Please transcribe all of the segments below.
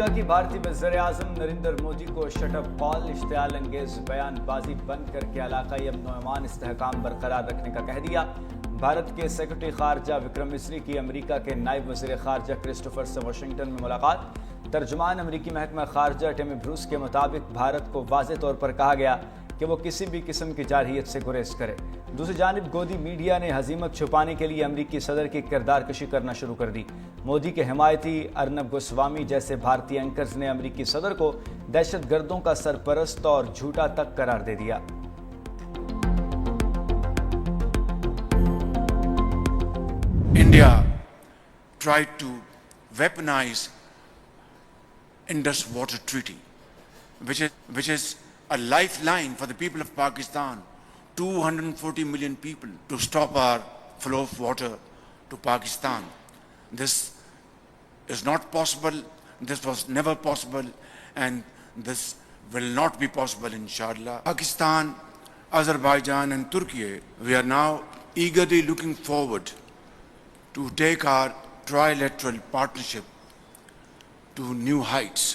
امریکہ کی بھارتی وزیر اعظم نریندر مودی کو شٹ اپ کال اشتعال انگیز بیان بازی بند کر کے علاقائی امن و امان استحکام برقرار رکھنے کا کہہ دیا۔ بھارت کے سیکرٹری خارجہ وکرم مسری کی امریکہ کے نائب وزیر خارجہ کرسٹوفر سے واشنگٹن میں ملاقات۔ ترجمان امریکی محکمہ خارجہ ٹیمی بروس کے مطابق بھارت کو واضح طور پر کہا گیا کہ وہ کسی بھی قسم کی جارحیت سے گریز کرے۔ دوسری جانب گودی میڈیا نے ہزیمت چھپانے کے لیے امریکی صدر کی کردار کشی کرنا شروع کر دی۔ مودی کے حمایتی ارنب گوسوامی جیسے بھارتی اینکرز نے امریکی صدر کو دہشت گردوں کا سرپرست اور جھوٹا تک قرار دے دیا۔ India tried to weaponize Indus Water Treaty, which is a lifeline for the people of Pakistan, 240 million people, to stop our flow of water to Pakistan. This is not possible, this was never possible, and this will not be possible, inshallah. Pakistan, Azerbaijan and Turkey, we are now eagerly looking forward to take our trilateral partnership to new heights.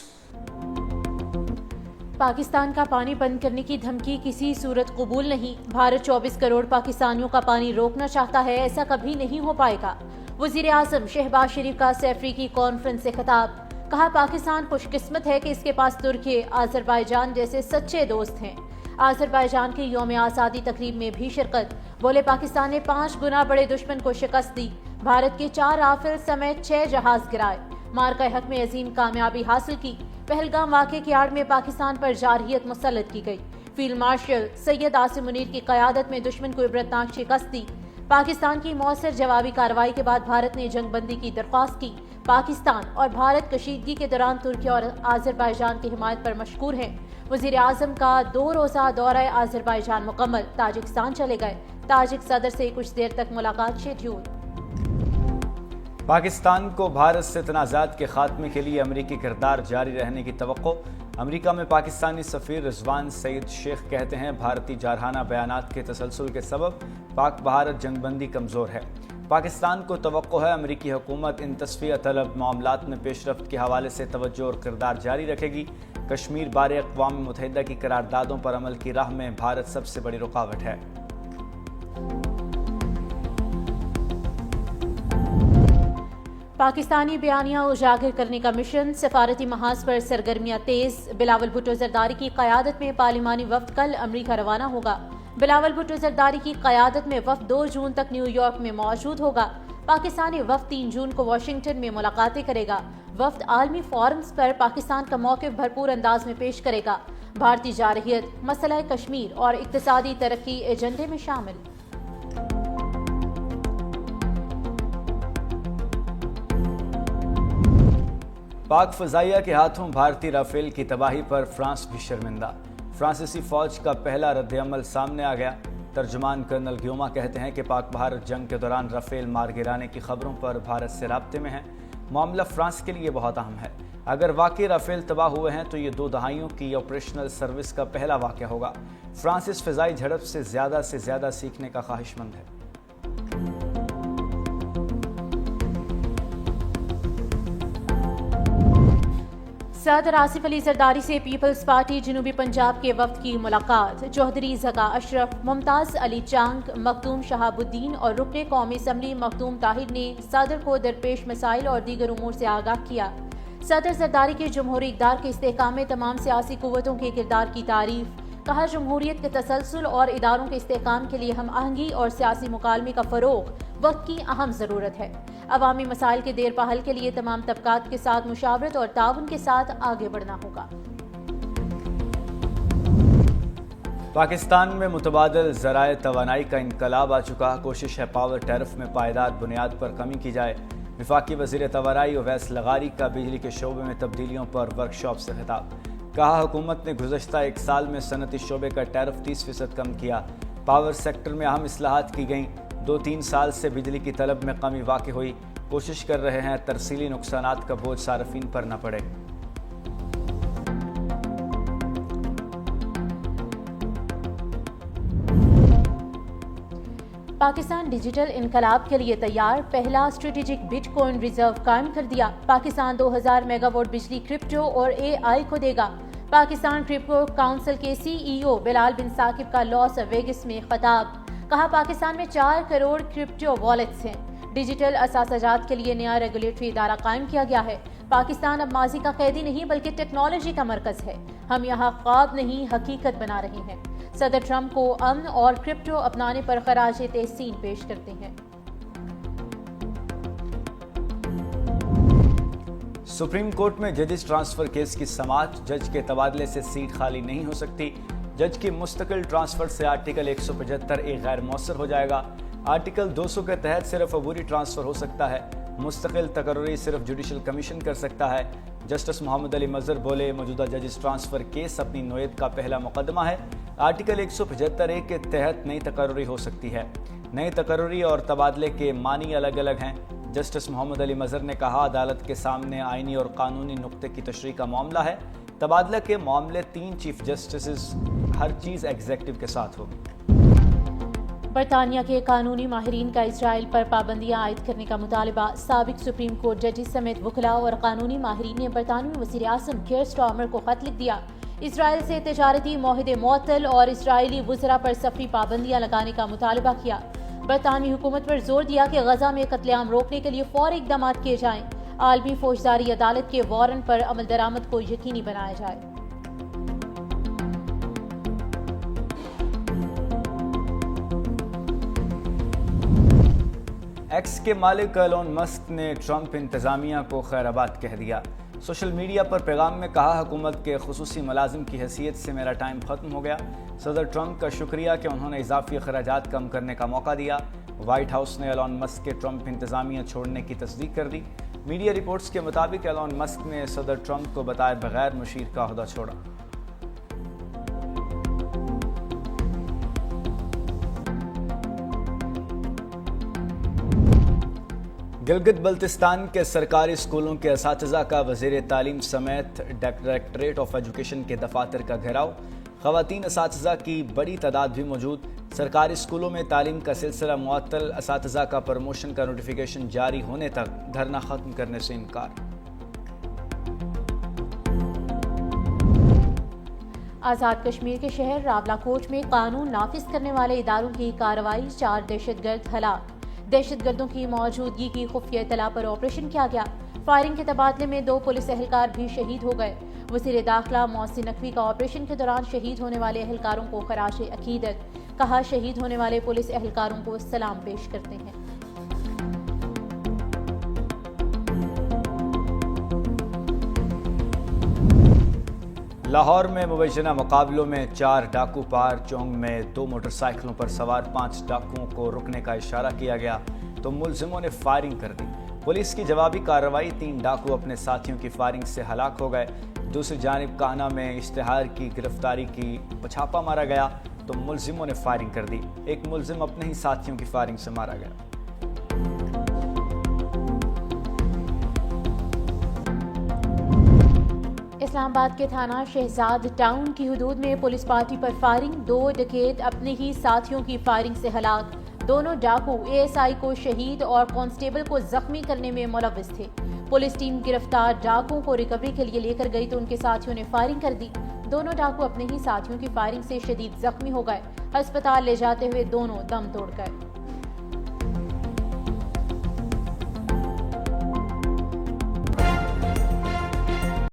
Pakistan کا پانی بند کرنے کی دھمکی کسی صورت قبول نہیں۔ بھارت 24 کروڑ پاکستانیوں کا پانی روکنا چاہتا ہے، ایسا کبھی نہیں ہو پائے گا۔ وزیر اعظم شہباز شریف کا سیفری کی کانفرنس سے خطاب، کہا پاکستان خوش قسمت ہے کہ اس کے پاس ترکی، آذربائیجان جیسے سچے دوست ہیں۔ آذربائیجان کی یوم آزادی تقریب میں بھی شرکت، بولے پاکستان نے 5 گنا بڑے دشمن کو شکست دی۔ بھارت کے 4 رافیل سمیت 6 جہاز گرائے، مارکہ حق میں عظیم کامیابی حاصل کی۔ پہلگام واقعے کی آڑ میں پاکستان پر جارحیت مسلط کی گئی۔ فیلڈ مارشل سید عاصم منیر کی قیادت میں دشمن کو عبرتناک شکست دی۔ پاکستان کی مؤثر جوابی کارروائی کے بعد بھارت نے جنگ بندی کی درخواست کی۔ پاکستان اور بھارت کشیدگی کے دوران ترکی اور آذربائیجان کی حمایت پر مشکور ہیں۔ وزیر اعظم کا 2 روزہ دورہ آذربائیجان مکمل، تاجکستان چلے گئے۔ تاجک صدر سے کچھ دیر تک ملاقات شیڈول۔ پاکستان کو بھارت سے تنازعات کے خاتمے کے لیے امریکی کردار جاری رہنے کی توقع۔ امریکہ میں پاکستانی سفیر رضوان سعید شیخ کہتے ہیں بھارتی جارحانہ بیانات کے تسلسل کے سبب پاک بھارت جنگ بندی کمزور ہے۔ پاکستان کو توقع ہے امریکی حکومت ان تصفیہ طلب معاملات میں پیش رفت کے حوالے سے توجہ اور کردار جاری رکھے گی۔ کشمیر بارے اقوام متحدہ کی قراردادوں پر عمل کی راہ میں بھارت سب سے بڑی رکاوٹ ہے۔ پاکستانی بیانیہ اجاگر کرنے کا مشن، سفارتی محاذ پر سرگرمیاں تیز۔ بلاول بھٹو زرداری کی قیادت میں پارلیمانی وفد کل امریکہ روانہ ہوگا۔ بلاول بھٹو زرداری کی قیادت میں وفد 2 جون تک نیو یارک میں موجود ہوگا۔ پاکستانی وفد 3 جون کو واشنگٹن میں ملاقاتیں کرے گا۔ وفد عالمی فورمز پر پاکستان کا موقف بھرپور انداز میں پیش کرے گا۔ بھارتی جارحیت، مسئلہ کشمیر اور اقتصادی ترقی ایجنڈے میں شامل۔ پاک فضائیہ کے ہاتھوں بھارتی رافیل کی تباہی پر فرانس بھی شرمندہ۔ فرانسیسی فوج کا پہلا رد عمل سامنے آ گیا۔ ترجمان کرنل گیوما کہتے ہیں کہ پاک بھارت جنگ کے دوران رافیل مار گرانے کی خبروں پر بھارت سے رابطے میں ہیں۔ معاملہ فرانس کے لیے بہت اہم ہے۔ اگر واقعی رافیل تباہ ہوئے ہیں تو یہ 2 دہائیوں کی آپریشنل سروس کا پہلا واقعہ ہوگا۔ فرانس اس فضائی جھڑپ سے زیادہ سیکھنے کا خواہش مند ہے۔ صدر آصف علی زرداری سے پیپلز پارٹی جنوبی پنجاب کے وفد کی ملاقات۔ چودھری زکا اشرف، ممتاز علی چانگ، مخدوم شہاب الدین اور رکن قومی اسمبلی مخدوم طاہر نے صدر کو درپیش مسائل اور دیگر امور سے آگاہ کیا۔ صدر زرداری کے جمہوری اقدار کے استحکام میں تمام سیاسی قوتوں کے کردار کی تعریف، کہا جمہوریت کے تسلسل اور اداروں کے استحکام کے لیے ہم آہنگی اور سیاسی مکالمے کا فروغ وقت کی اہم ضرورت ہے۔ عوامی مسائل کے دیر پا حل کے لیے تمام طبقات کے ساتھ مشاورت اور تعاون کے ساتھ آگے بڑھنا ہوگا۔ پاکستان میں متبادل ذرائع توانائی کا انقلاب آ چکا۔ کوشش ہے پاور ٹیرف میں پائیدار بنیاد پر کمی کی جائے۔ وفاقی وزیر توانائی اویس لغاری کا بجلی کے شعبے میں تبدیلیوں پر ورکشاپ سے خطاب، کہا حکومت نے گزشتہ 1 سال میں صنعتی شعبے کا ٹیرف 30% کم کیا۔ پاور سیکٹر میں اہم اصلاحات کی گئیں۔ 2-3 سال سے بجلی کی طلب میں کمی واقع ہوئی۔ کوشش کر رہے ہیں ترسیلی نقصانات کا بوجھ صارفین پر نہ پڑے۔ پاکستان ڈیجیٹل انقلاب کے لیے تیار، پہلا اسٹریٹجک بٹ کوائن ریزرو قائم کر دیا۔ پاکستان 2000 میگا واٹ بجلی کرپٹو اور AI کو دے گا۔ پاکستان کرپٹو کونسل کے CEO بلال بن ثاقب کا لاس ویگس میں خطاب، کہا پاکستان میں 4 کروڑ کرپٹو والیٹس ہیں۔ ڈیجیٹل اثاثہ جات کے لیے نیا ریگولیٹری ادارہ قائم کیا گیا ہے۔ پاکستان اب ماضی کا قیدی نہیں بلکہ ٹیکنالوجی کا مرکز ہے۔ ہم یہاں خواب نہیں حقیقت بنا رہے ہیں۔ صدر ٹرمپ کو امن اور کرپٹو اپنانے پر خراج تحسین پیش کرتے ہیں۔ سپریم کورٹ میں ججز ٹرانسفر کیس کی سماعت، جج کے تبادلے سے سیٹ خالی نہیں ہو سکتی۔ جج کی مستقل ٹرانسفر سے آرٹیکل 175 غیر مؤثر ہو جائے گا۔ آرٹیکل 200 کے تحت صرف عبوری ٹرانسفر ہو سکتا ہے۔ مستقل تقرری صرف جوڈیشل کمیشن کر سکتا ہے۔ جسٹس محمد علی مظہر بولے، موجودہ ججز ٹرانسفر کیس اپنی نوعیت کا پہلا مقدمہ ہے۔ آرٹیکل 175 کے تحت نئی تقرری ہو سکتی ہے۔ نئی تقرری اور تبادلے کے معنی الگ الگ ہیں۔ جسٹس محمد علی مظہر نے کہا، عدالت کے سامنے آئینی اور قانونی نقطے کی تشریح کا معاملہ ہے۔ تبادلہ کے معاملے 3 چیف جسٹسز، ہر چیز ایگزیکٹو کے ساتھ ہوگی۔ برطانیہ کے قانونی ماہرین کا اسرائیل پر پابندیاں عائد کرنے کا مطالبہ۔ سابق سپریم کورٹ ججز سمیت وکلاء اور قانونی ماہرین نے برطانوی وزیر اعظم کیئر سٹارمر کو خط لکھ دیا۔ اسرائیل سے تجارتی معاہدے معطل اور اسرائیلی وزراء پر سفری پابندیاں لگانے کا مطالبہ کیا۔ برطانوی حکومت پر زور دیا کہ غزہ میں قتل عام روکنے کے لیے فوری اقدامات کیے جائیں۔ عالمی فوجداری عدالت کے وارنٹ پر عمل درآمد کو یقینی بنایا جائے۔ ایکس کے مالک ایلون مسک نے ٹرمپ انتظامیہ کو خیر آباد کہہ دیا۔ سوشل میڈیا پر پیغام میں کہا، حکومت کے خصوصی ملازم کی حیثیت سے میرا ٹائم ختم ہو گیا۔ صدر ٹرمپ کا شکریہ کہ انہوں نے اضافی اخراجات کم کرنے کا موقع دیا۔ وائٹ ہاؤس نے ایلون مسک کے ٹرمپ انتظامیہ چھوڑنے کی تصدیق کر دی۔ میڈیا رپورٹس کے مطابق ایلون مسک نے صدر ٹرمپ کو بتائے بغیر مشیر کا عہدہ چھوڑا۔ گلگت بلتستان کے سرکاری اسکولوں کے اساتذہ کا وزیر تعلیم سمیت ڈائریکٹوریٹ آف ایجوکیشن کے دفاتر کا گھیراؤ۔ خواتین اساتذہ کی بڑی تعداد بھی موجود۔ سرکاری اسکولوں میں تعلیم کا سلسلہ معطل، اساتذہ کا پروموشن کا نوٹیفیکیشن جاری ہونے تک دھرنا ختم کرنے سے انکار۔ آزاد کشمیر کے شہر راولاکوٹ میں قانون نافذ کرنے والے اداروں کی کارروائی، 4 دہشت گرد ہلاک۔ دہشت گردوں کی موجودگی کی خفیہ اطلاع پر آپریشن کیا گیا۔ فائرنگ کے تبادلے میں 2 پولیس اہلکار بھی شہید ہو گئے۔ وزیر داخلہ محسن نقوی کا آپریشن کے دوران شہید ہونے والے اہلکاروں کو خراج عقیدت، کہا شہید ہونے والے پولیس اہلکاروں کو سلام پیش کرتے ہیں۔ لاہور میں مبینہ مقابلوں میں 4 ڈاکو پار، چونگ میں 2 موٹر سائیکلوں پر سوار 5 ڈاکوؤں کو رکنے کا اشارہ کیا گیا تو ملزموں نے فائرنگ کر دی۔ پولیس کی جوابی کارروائی، 3 ڈاکو اپنے ساتھیوں کی فائرنگ سے ہلاک ہو گئے۔ دوسری جانب کانا میں اشتہار کی گرفتاری کی چھاپہ مارا گیا تو ملزموں نے فائرنگ کر دی۔ ایک ملزم اپنے ہی ساتھیوں کی فائرنگ سے مارا گیا۔ اسلام آباد کے تھانہ شہزاد ٹاؤن کی حدود میں پولیس پارٹی پر فائرنگ، 2 ڈکیت اپنے ہی ساتھیوں کی فائرنگ سے ہلاک۔ دونوں ڈاکو ASI کو شہید اور کانسٹیبل کو زخمی کرنے میں ملوث تھے۔ پولیس ٹیم گرفتار ڈاکوؤں کو ریکوری کے لیے لے کر گئی تو ان کے ساتھیوں نے فائرنگ کر دی۔ دونوں ڈاکو اپنے ہی ساتھیوں کی فائرنگ سے شدید زخمی ہو گئے۔ ہسپتال لے جاتے ہوئے دونوں دم توڑ گئے۔